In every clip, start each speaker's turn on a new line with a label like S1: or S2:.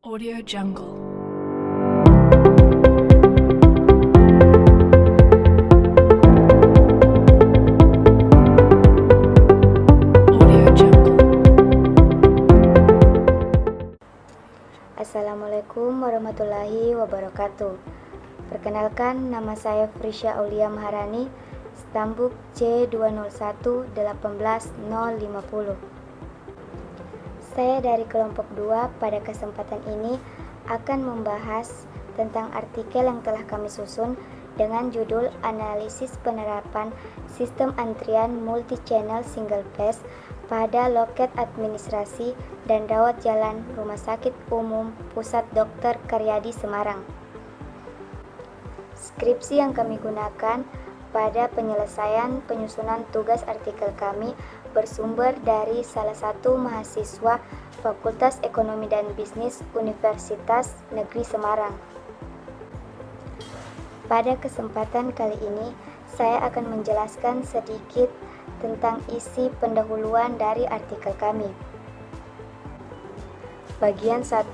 S1: Audio Jungle. Audio Jungle.
S2: Assalamualaikum warahmatullahi wabarakatuh. Perkenalkan, nama saya Frisya Aulia Maharani, stambuk C201-18050. Saya dari kelompok 2 pada kesempatan ini akan membahas tentang artikel yang telah kami susun dengan judul Analisis Penerapan Sistem Antrian Multi-Channel Single Phase pada Loket Administrasi dan Rawat Jalan Rumah Sakit Umum Pusat Dr. Karyadi Semarang. Skripsi yang kami gunakan pada penyelesaian penyusunan tugas artikel kami bersumber dari salah satu mahasiswa Fakultas Ekonomi dan Bisnis Universitas Negeri Semarang. Pada kesempatan kali ini, saya akan menjelaskan sedikit tentang isi pendahuluan dari artikel kami. Bagian 1,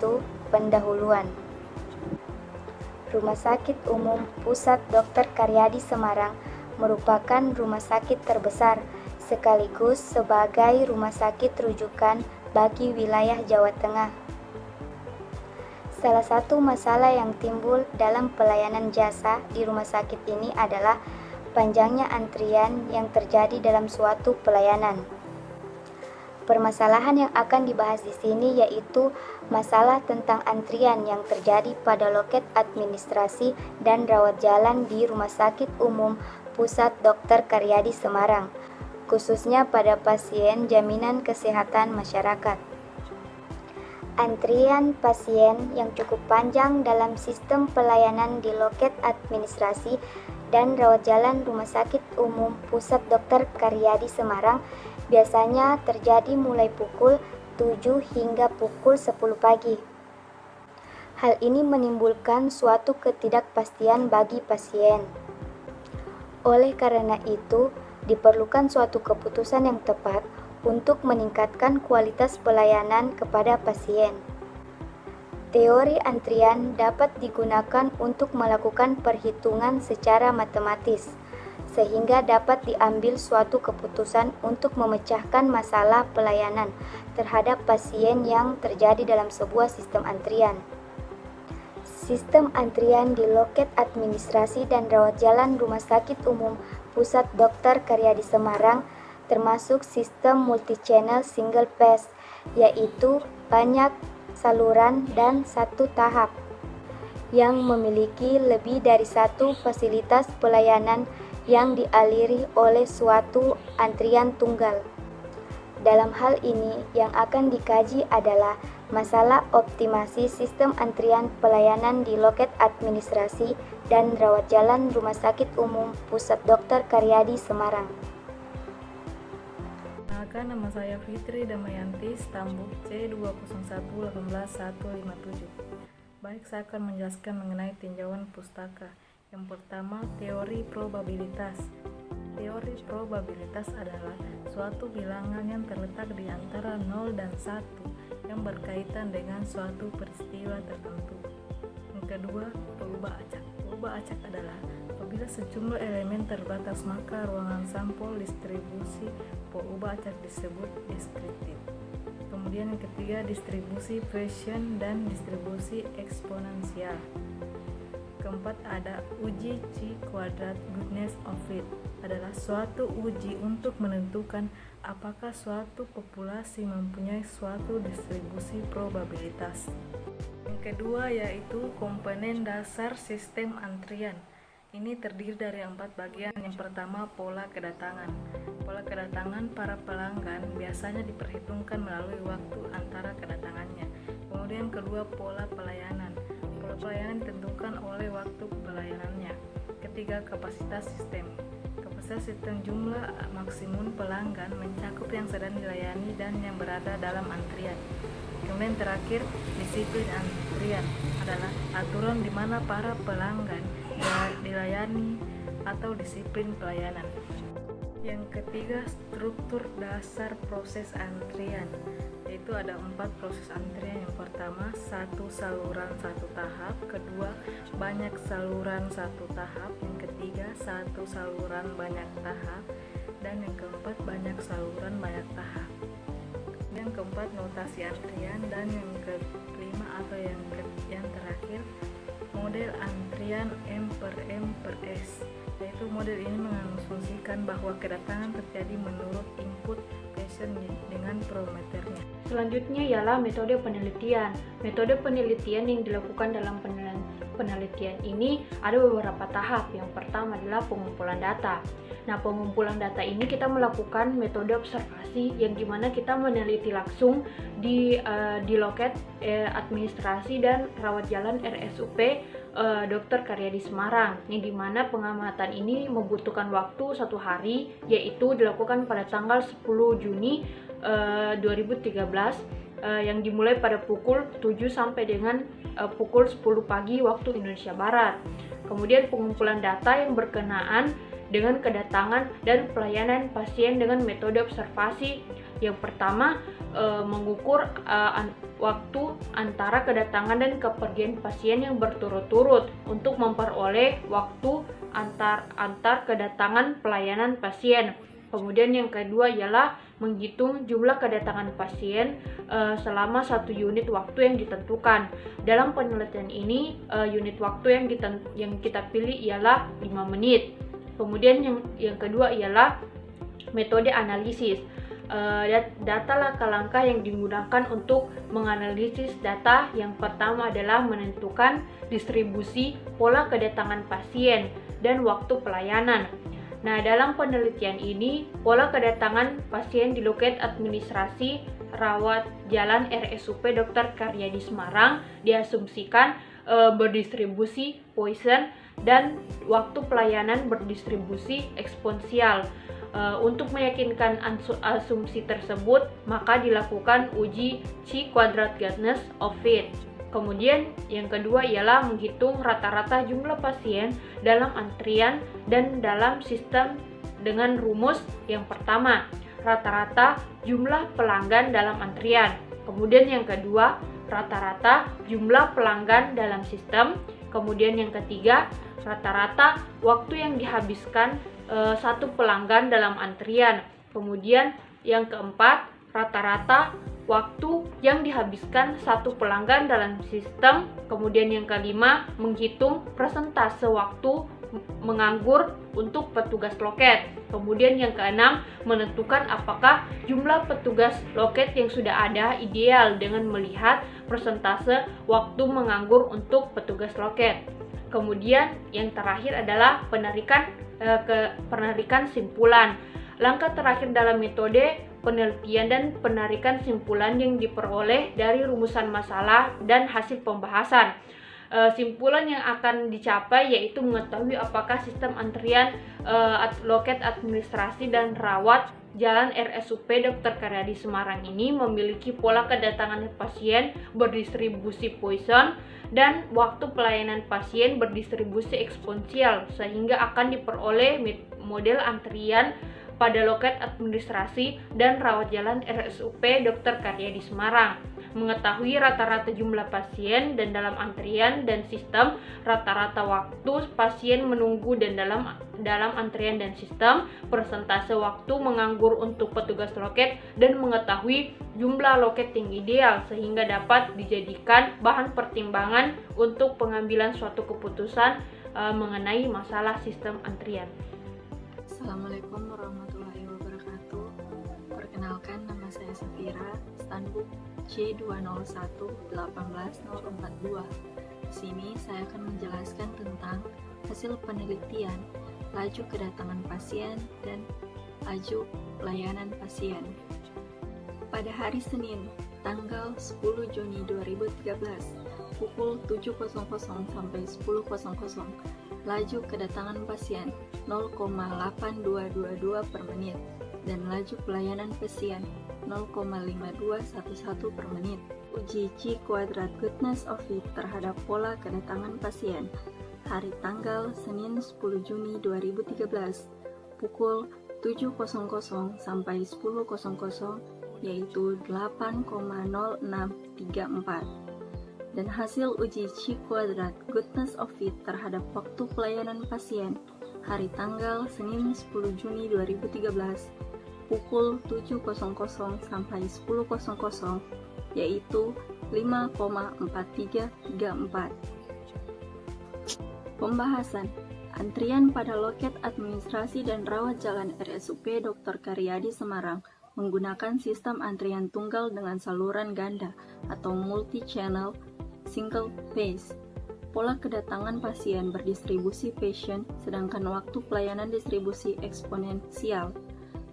S2: pendahuluan. Rumah Sakit Umum Pusat Dr. Karyadi Semarang merupakan rumah sakit terbesar sekaligus sebagai rumah sakit rujukan bagi wilayah Jawa Tengah. Salah satu masalah yang timbul dalam pelayanan jasa di rumah sakit ini adalah panjangnya antrian yang terjadi dalam suatu pelayanan. Permasalahan yang akan dibahas di sini yaitu masalah tentang antrian yang terjadi pada loket administrasi dan rawat jalan di Rumah Sakit Umum Pusat Dr. Karyadi Semarang, khususnya pada pasien jaminan kesehatan masyarakat. Antrian pasien yang cukup panjang dalam sistem pelayanan di loket administrasi dan rawat jalan Rumah Sakit Umum Pusat Dr. Karyadi Semarang biasanya terjadi mulai pukul 7 hingga pukul 10 pagi. Hal ini menimbulkan suatu ketidakpastian bagi pasien. Oleh karena itu, diperlukan suatu keputusan yang tepat untuk meningkatkan kualitas pelayanan kepada pasien. Teori antrian dapat digunakan untuk melakukan perhitungan secara matematis, sehingga dapat diambil suatu keputusan untuk memecahkan masalah pelayanan terhadap pasien yang terjadi dalam sebuah sistem antrian. Sistem antrian di loket administrasi dan rawat jalan Rumah Sakit Umum Pusat Dr. Karyadi Semarang termasuk sistem multi-channel single phase, yaitu banyak saluran dan satu tahap, yang memiliki lebih dari satu fasilitas pelayanan yang dialiri oleh suatu antrian tunggal. Dalam hal ini, yang akan dikaji adalah masalah optimasi sistem antrian pelayanan di loket administrasi dan rawat jalan Rumah Sakit Umum Pusat Dr. Karyadi Semarang.
S3: Perkenalkan, nama saya Fitri Damayanti, stambuk C201-18157. Baik, saya akan menjelaskan mengenai tinjauan pustaka. Yang pertama, teori probabilitas. Teori probabilitas adalah suatu bilangan yang terletak di antara 0 dan 1 yang berkaitan dengan suatu peristiwa tertentu. Yang kedua, peubah acak. Peubah acak adalah apabila sejumlah elemen terbatas maka ruangan sampel distribusi peubah acak disebut deskriptif. Kemudian yang ketiga, distribusi Poisson dan distribusi eksponensial. Keempat, ada uji chi-kuadrat goodness of fit, adalah suatu uji untuk menentukan apakah suatu populasi mempunyai suatu distribusi probabilitas. Yang kedua yaitu komponen dasar sistem antrian. Ini terdiri dari 4 bagian. Yang pertama, pola kedatangan. Pola kedatangan para pelanggan biasanya diperhitungkan melalui waktu antara kedatangannya. Kemudian kedua, pola pelayanan. Pola pelayanan ditentukan oleh waktu pelayanannya. Ketiga, kapasitas sistem. Kapasitas sistem jumlah maksimum pelanggan mencakup yang sedang dilayani dan yang berada dalam antrian. Kemudian terakhir, disiplin antrian adalah aturan di mana para pelanggan dilayani atau disiplin pelayanan. Yang ketiga, struktur dasar proses antrian. yaitu ada 4 proses antrian. Yang pertama, 1 saluran 1 tahap, kedua, banyak saluran 1 tahap, yang ketiga, 1 saluran banyak tahap, dan yang keempat, banyak saluran banyak tahap. Yang keempat, notasi antrian, dan yang kelima atau yang terakhir, model antrian M per S, yaitu model ini mengasumsikan bahwa kedatangan terjadi menurut input patient dengan parameternya.
S4: Selanjutnya ialah metode penelitian. Metode penelitian yang dilakukan dalam penelitian ini ada beberapa tahap. Yang pertama adalah pengumpulan data. Nah, pengumpulan data ini kita melakukan metode observasi yang dimana kita meneliti langsung di loket administrasi dan rawat jalan RSUP Dr. Karyadi Semarang, yang dimana pengamatan ini membutuhkan waktu 1 hari, yaitu dilakukan pada tanggal 10 Juni 2013 yang dimulai pada pukul 7 sampai dengan pukul 10 pagi waktu Indonesia Barat. Kemudian pengumpulan data yang berkenaan dengan kedatangan dan pelayanan pasien dengan metode observasi. Yang pertama, mengukur waktu antara kedatangan dan kepergian pasien yang berturut-turut untuk memperoleh waktu antar kedatangan pelayanan pasien. Kemudian yang kedua ialah menghitung jumlah kedatangan pasien selama 1 unit waktu yang ditentukan. Dalam penelitian ini, unit waktu yang kita pilih ialah 5 menit. Kemudian yang kedua ialah metode analisis. Data langkah-langkah yang digunakan untuk menganalisis data. Yang pertama adalah menentukan distribusi pola kedatangan pasien dan waktu pelayanan. Nah, dalam penelitian ini, pola kedatangan pasien di loket administrasi rawat jalan RSUP Dr. Karyadi Semarang diasumsikan berdistribusi Poisson dan waktu pelayanan berdistribusi eksponensial. Untuk meyakinkan asumsi tersebut, maka dilakukan uji Chi-Quadrat-Gardner of Fit. Kemudian yang kedua ialah menghitung rata-rata jumlah pasien dalam antrian dan dalam sistem dengan rumus yang pertama, rata-rata jumlah pelanggan dalam antrian. Kemudian yang kedua, rata-rata jumlah pelanggan dalam sistem. Kemudian yang ketiga, rata-rata waktu yang dihabiskan satu pelanggan dalam antrian. Kemudian yang keempat, rata-rata waktu yang dihabiskan satu pelanggan dalam sistem. Kemudian yang kelima, menghitung persentase waktu menganggur untuk petugas loket. Kemudian yang keenam, menentukan apakah jumlah petugas loket yang sudah ada ideal dengan melihat persentase waktu menganggur untuk petugas loket. Kemudian yang terakhir adalah penarikan simpulan. Langkah terakhir dalam metode penelitian dan penarikan simpulan yang diperoleh dari rumusan masalah dan hasil pembahasan. Simpulan yang akan dicapai yaitu mengetahui apakah sistem antrian loket administrasi dan rawat jalan RSUP Dr. Karyadi Semarang ini memiliki pola kedatangan pasien berdistribusi Poisson dan waktu pelayanan pasien berdistribusi eksponensial, sehingga akan diperoleh model antrian pada loket administrasi dan rawat jalan RSUP Dr. Karyadi Semarang. Mengetahui rata-rata jumlah pasien dan dalam antrian dan sistem, rata-rata waktu pasien menunggu dan dalam antrian dan sistem, persentase waktu menganggur untuk petugas loket, dan mengetahui jumlah loket yang ideal sehingga dapat dijadikan bahan pertimbangan untuk pengambilan suatu keputusan mengenai masalah sistem antrian.
S5: Assalamualaikum warahmatullahi wabarakatuh. Perkenalkan, nama saya Safira, Standbook C201-18042. Di sini saya akan menjelaskan tentang hasil penelitian, laju kedatangan pasien, dan laju pelayanan pasien. Pada hari Senin, tanggal 10 Juni 2013, pukul 7.00 sampai 10.00, laju kedatangan pasien 0,8222 per menit dan laju pelayanan pasien 0,5211 per menit. Uji Chi-Quadrat-Gardner of Fit terhadap pola kedatangan pasien hari tanggal Senin 10 Juni 2013 pukul 7.00 sampai 10.00, yaitu 8,0634. Dan hasil uji Chi kuadrat goodness of fit terhadap waktu pelayanan pasien hari tanggal Senin 10 Juni 2013 pukul 7.00 sampai 10.00 yaitu 5,4334. Pembahasan antrian pada loket administrasi dan rawat jalan RSUP Dr. Karyadi Semarang menggunakan sistem antrian tunggal dengan saluran ganda atau multi-channel single phase. Pola kedatangan pasien berdistribusi Paschen, sedangkan waktu pelayanan distribusi eksponensial.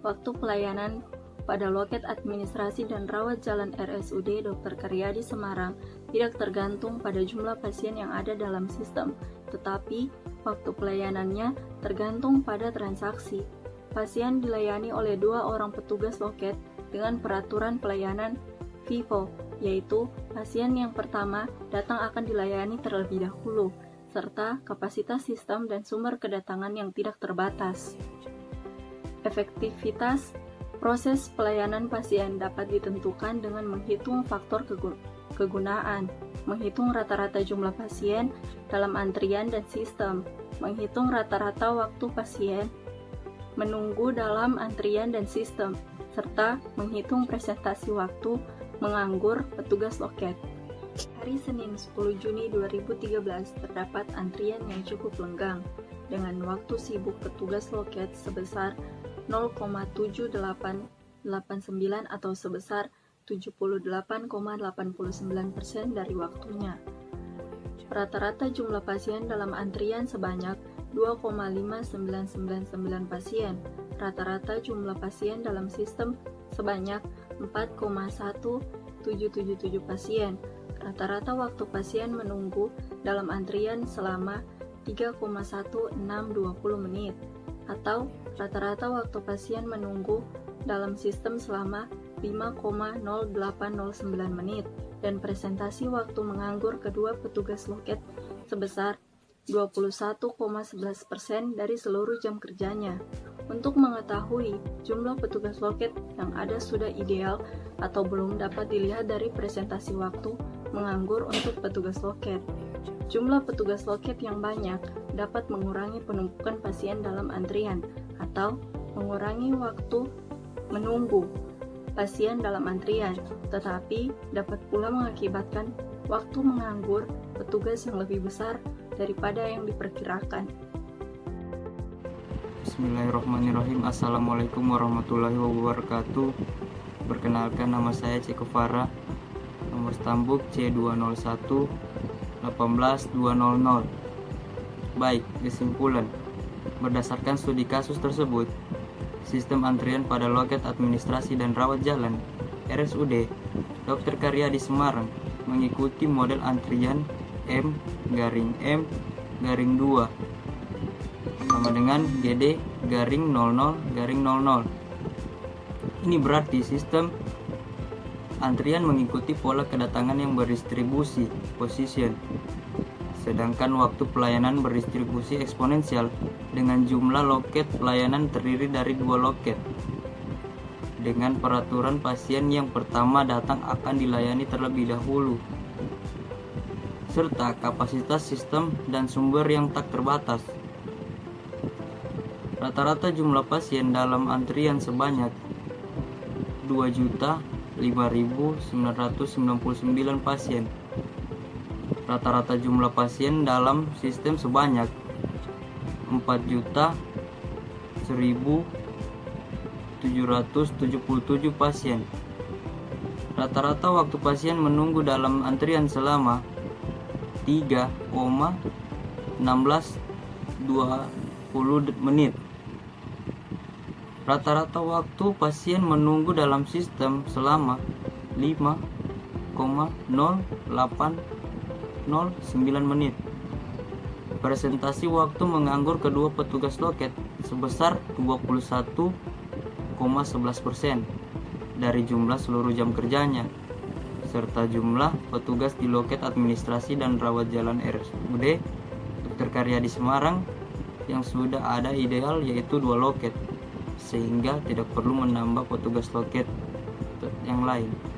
S5: Waktu pelayanan pada loket administrasi dan rawat jalan RSUD Dr. Karyadi Semarang tidak tergantung pada jumlah pasien yang ada dalam sistem, tetapi waktu pelayanannya tergantung pada transaksi. Pasien dilayani oleh 2 orang petugas loket dengan peraturan pelayanan FIFO, yaitu pasien yang pertama datang akan dilayani terlebih dahulu, serta kapasitas sistem dan sumber kedatangan yang tidak terbatas. Efektivitas proses pelayanan pasien dapat ditentukan dengan menghitung faktor kegunaan, menghitung rata-rata jumlah pasien dalam antrian dan sistem, menghitung rata-rata waktu pasien menunggu dalam antrian dan sistem, serta menghitung presentasi waktu menganggur petugas loket. Hari Senin 10 Juni 2013 terdapat antrian yang cukup lenggang dengan waktu sibuk petugas loket sebesar 0,7889 atau sebesar 78,89% dari waktunya. Rata-rata jumlah pasien dalam antrian sebanyak 2,5999 pasien. Rata-rata jumlah pasien dalam sistem sebanyak 4,1777 pasien. Rata-rata waktu pasien menunggu dalam antrian selama 3,1620 menit atau rata-rata waktu pasien menunggu dalam sistem selama 5,0809 menit dan presentasi waktu menganggur kedua petugas loket sebesar 21,11% dari seluruh jam kerjanya. Untuk mengetahui jumlah petugas loket yang ada sudah ideal atau belum dapat dilihat dari presentasi waktu menganggur untuk petugas loket. Jumlah petugas loket yang banyak dapat mengurangi penumpukan pasien dalam antrian atau mengurangi waktu menunggu pasien dalam antrian, tetapi dapat pula mengakibatkan waktu menganggur petugas yang lebih besar daripada yang diperkirakan.
S6: Bismillahirrahmanirrahim. Assalamualaikum warahmatullahi wabarakatuh. Perkenalkan, nama saya Ceko Farah, nomor stambuk C201 18200. Baik, kesimpulan. Berdasarkan studi kasus tersebut, sistem antrian pada loket administrasi dan rawat jalan RSUD Dr. Karyadi Semarang mengikuti model antrian M-M-2 sama dengan GD-00-00. Ini berarti sistem antrian mengikuti pola kedatangan yang berdistribusi Paschen, sedangkan waktu pelayanan berdistribusi eksponensial dengan jumlah loket pelayanan terdiri dari 2 loket. Dengan peraturan pasien yang pertama datang akan dilayani terlebih dahulu, serta kapasitas sistem dan sumber yang tak terbatas. Rata-rata jumlah pasien dalam antrian sebanyak 2.05.999 pasien. Rata-rata jumlah pasien dalam sistem sebanyak 4.100.777 pasien. Rata-rata waktu pasien menunggu dalam antrian selama 3,1620 menit. Rata-rata waktu pasien menunggu dalam sistem selama 5,0809 menit. Presentasi waktu menganggur kedua petugas loket sebesar 21,11% dari jumlah seluruh jam kerjanya, serta jumlah petugas di loket administrasi dan rawat jalan RSUD Dr. Karyadi Semarang yang sudah ada ideal yaitu 2 loket, sehingga tidak perlu menambah petugas loket. yang lain.